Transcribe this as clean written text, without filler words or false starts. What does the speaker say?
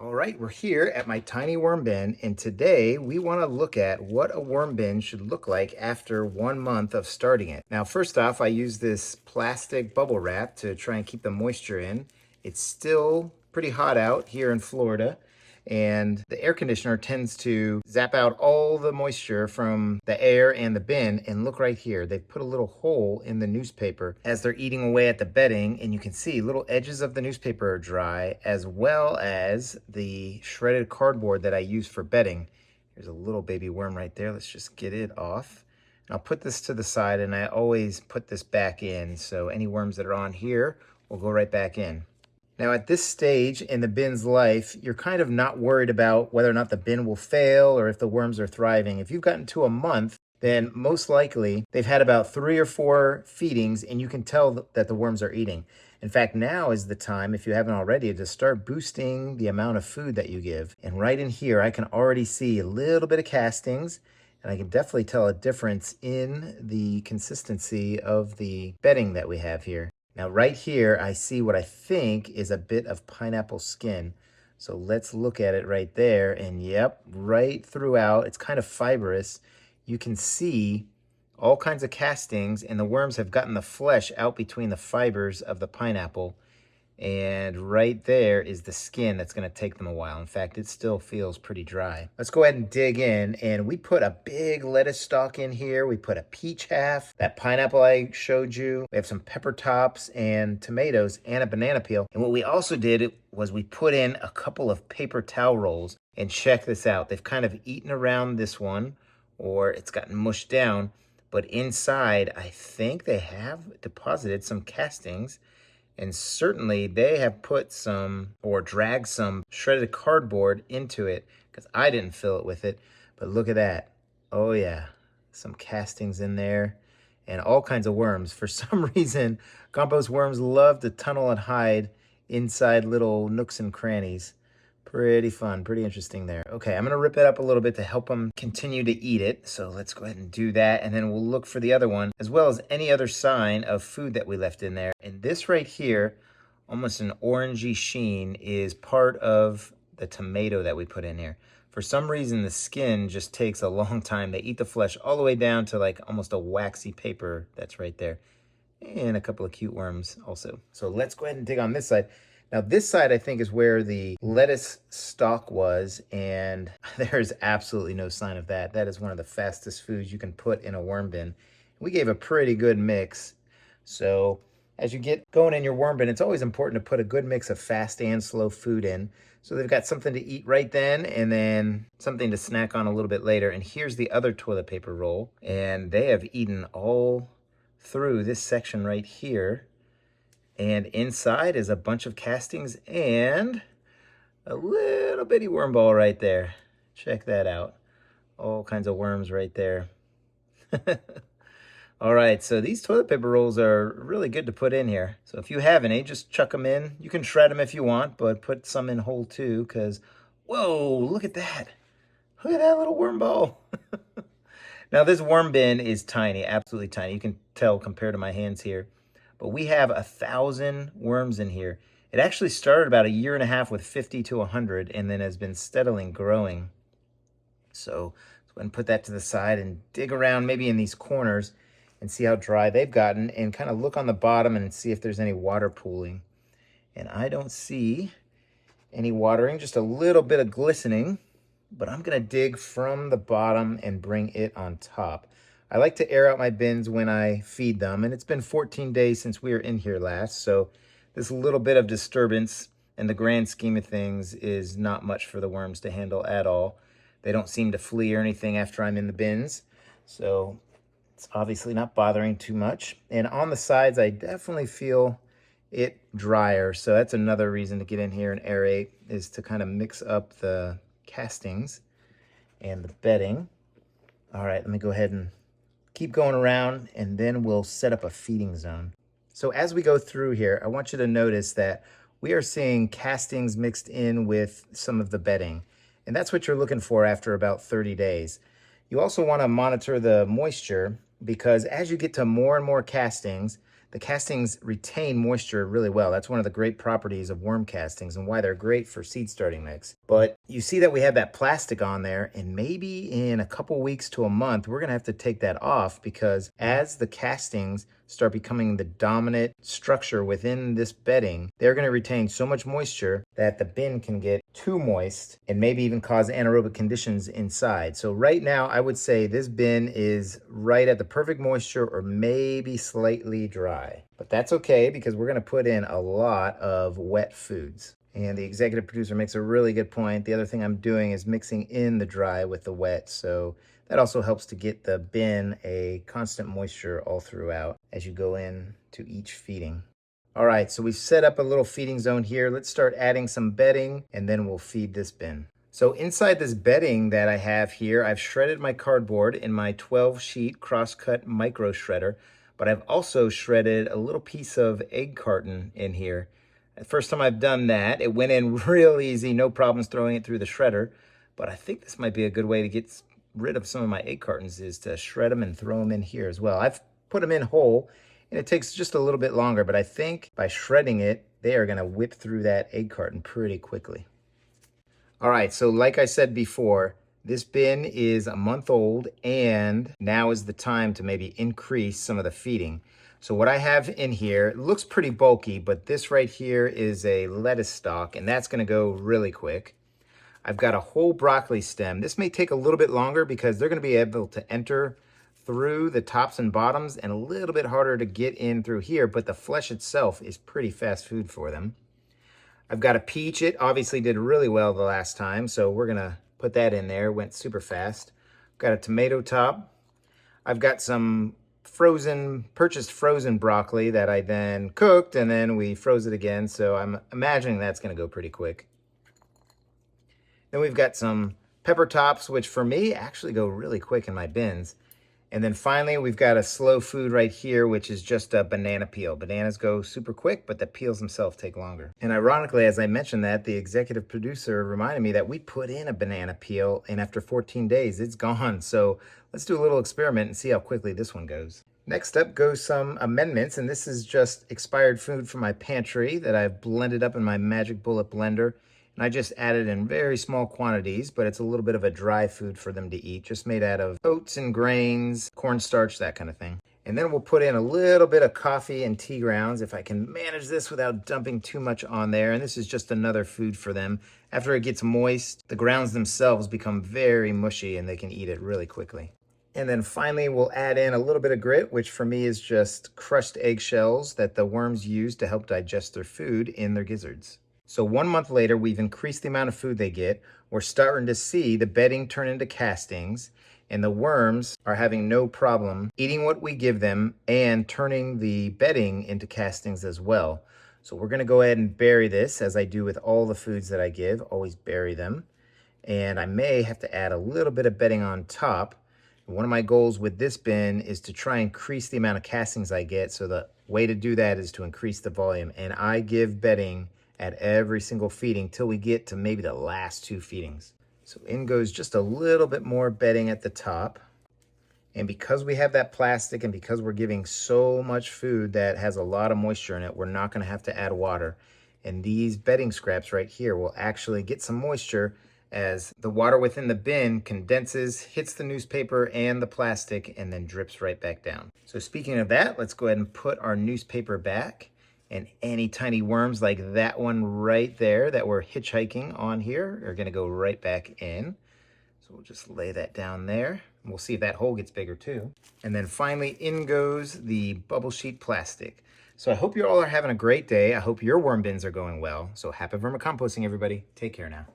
All right, we're here at my tiny worm bin, and today we want to look at what a worm bin should look like after 1 month of starting it. Now, first off, I use this plastic bubble wrap to try and keep the moisture in. It's still pretty hot out here in Florida, and the air conditioner tends to zap out all the moisture from the air and the bin. And look right here, they've put a little hole in the newspaper as they're eating away at the bedding, and you can see little edges of the newspaper are dry, as well as the shredded cardboard that I use for bedding. There's a little baby worm right there. Let's just get it off. And I'll put this to the side, and I always put this back in, so any worms that are on here will go right back in. Now, at this stage in the bin's life, you're kind of not worried about whether or not the bin will fail or if the worms are thriving. If you've gotten to a month, then most likely they've had about 3 or 4 feedings, and you can tell that the worms are eating. In fact, now is the time, if you haven't already, to start boosting the amount of food that you give. And right in here, I can already see a little bit of castings, and I can definitely tell a difference in the consistency of the bedding that we have here. Now right here, I see what I think is a bit of pineapple skin. So let's look at it right there. And yep, right throughout, it's kind of fibrous. You can see all kinds of castings, and the worms have gotten the flesh out between the fibers of the pineapple. And right there is the skin that's going to take them a while. In fact, it still feels pretty dry. Let's go ahead and dig in. And we put a big lettuce stalk in here. We put a peach half, that pineapple I showed you. We have some pepper tops and tomatoes and a banana peel. And what we also did was we put in a couple of paper towel rolls. And check this out. They've kind of eaten around this one, or it's gotten mushed down. But inside, I think they have deposited some castings. And certainly they have put some or dragged some shredded cardboard into it, because I didn't fill it with it. But look at that. Oh yeah, some castings in there and all kinds of worms. For some reason, compost worms love to tunnel and hide inside little nooks and crannies. Pretty fun, pretty interesting there. Okay, I'm gonna rip it up a little bit to help them continue to eat it. So let's go ahead and do that, and then we'll look for the other one, as well as any other sign of food that we left in there. And this right here, almost an orangey sheen, is part of the tomato that we put in here. For some reason, the skin just takes a long time. They eat the flesh all the way down to like almost a waxy paper that's right there. And a couple of cute worms also. So let's go ahead and dig on this side. Now this side, I think, is where the lettuce stalk was, and there's absolutely no sign of that. That is one of the fastest foods you can put in a worm bin. We gave a pretty good mix. So as you get going in your worm bin, it's always important to put a good mix of fast and slow food in. So they've got something to eat right then, and then something to snack on a little bit later. And here's the other toilet paper roll, and they have eaten all through this section right here. And inside is a bunch of castings and a little bitty worm ball right there. Check that out. All kinds of worms right there. All right, so these toilet paper rolls are really good to put in here. So if you have any, just chuck them in. You can shred them if you want, but put some in whole too, because, whoa, look at that. Look at that little worm ball. Now this worm bin is tiny, absolutely tiny. You can tell compared to my hands here. But we have 1,000 worms in here. It actually started about 1.5 years with 50 to 100, and then has been steadily growing. So let's go ahead and put that to the side and dig around maybe in these corners and see how dry they've gotten, and kind of look on the bottom and see if there's any water pooling. And I don't see any watering, just a little bit of glistening, but I'm gonna dig from the bottom and bring it on top. I like to air out my bins when I feed them, and it's been 14 days since we were in here last, so this little bit of disturbance in the grand scheme of things is not much for the worms to handle at all. They don't seem to flee or anything after I'm in the bins, so it's obviously not bothering too much. And on the sides, I definitely feel it drier, so that's another reason to get in here and aerate, is to kind of mix up the castings and the bedding. All right, let me go ahead and keep going around, and then we'll set up a feeding zone. So as we go through here, I want you to notice that we are seeing castings mixed in with some of the bedding. And that's what you're looking for after about 30 days. You also want to monitor the moisture, because as you get to more and more castings, the castings retain moisture really well. That's one of the great properties of worm castings and why they're great for seed starting mix. But you see that we have that plastic on there, and maybe in a couple weeks to a month, we're gonna have to take that off, because as the castings start becoming the dominant structure within this bedding, they're gonna retain so much moisture that the bin can get too moist and maybe even cause anaerobic conditions inside. So right now, I would say this bin is right at the perfect moisture or maybe slightly dry. But that's okay, because we're gonna put in a lot of wet foods. And the executive producer makes a really good point. The other thing I'm doing is mixing in the dry with the wet. So that also helps to get the bin a constant moisture all throughout as you go in to each feeding. All right, so we've set up a little feeding zone here. Let's start adding some bedding, and then we'll feed this bin. So inside this bedding that I have here, I've shredded my cardboard in my 12-sheet cross-cut micro shredder, but I've also shredded a little piece of egg carton in here. The first time I've done that, it went in real easy, no problems throwing it through the shredder, but I think this might be a good way to get rid of some of my egg cartons, is to shred them and throw them in here as well. I've put them in whole, and it takes just a little bit longer, but I think by shredding it, they are gonna whip through that egg carton pretty quickly. All right, so like I said before, this bin is a month old, and now is the time to maybe increase some of the feeding. So what I have in here, it looks pretty bulky, but this right here is a lettuce stalk, and that's gonna go really quick. I've got a whole broccoli stem. This may take a little bit longer because they're gonna be able to enter through the tops and bottoms, and a little bit harder to get in through here, but the flesh itself is pretty fast food for them. I've got a peach. It obviously did really well the last time, so we're gonna put that in there. It went super fast. Got a tomato top. I've got some purchased frozen broccoli that I then cooked, and then we froze it again, so I'm imagining that's gonna go pretty quick. Then we've got some pepper tops, which for me actually go really quick in my bins. And then finally, we've got a slow food right here, which is just a banana peel. Bananas go super quick, but the peels themselves take longer. And ironically, as I mentioned that, the executive producer reminded me that we put in a banana peel, and after 14 days, it's gone. So let's do a little experiment and see how quickly this one goes. Next up goes some amendments, and this is just expired food from my pantry that I've blended up in my Magic Bullet blender. And I just added in very small quantities, but it's a little bit of a dry food for them to eat, just made out of oats and grains, cornstarch, that kind of thing. And then we'll put in a little bit of coffee and tea grounds, if I can manage this without dumping too much on there. And this is just another food for them. After it gets moist, the grounds themselves become very mushy and they can eat it really quickly. And then finally, we'll add in a little bit of grit, which for me is just crushed eggshells that the worms use to help digest their food in their gizzards. So 1 month later, we've increased the amount of food they get. We're starting to see the bedding turn into castings, and the worms are having no problem eating what we give them and turning the bedding into castings as well. So we're gonna go ahead and bury this, as I do with all the foods that I give, always bury them. And I may have to add a little bit of bedding on top. One of my goals with this bin is to try and increase the amount of castings I get. So the way to do that is to increase the volume. And I give bedding at every single feeding till we get to maybe the last 2 feedings. So in goes just a little bit more bedding at the top. And because we have that plastic and because we're giving so much food that has a lot of moisture in it, we're not gonna have to add water. And these bedding scraps right here will actually get some moisture as the water within the bin condenses, hits the newspaper and the plastic, and then drips right back down. So speaking of that, let's go ahead and put our newspaper back. And any tiny worms like that one right there that we're hitchhiking on here are gonna go right back in. So we'll just lay that down there. We'll see if that hole gets bigger too. And then finally in goes the bubble sheet plastic. So I hope you all are having a great day. I hope your worm bins are going well. So happy vermicomposting, everybody. Take care now.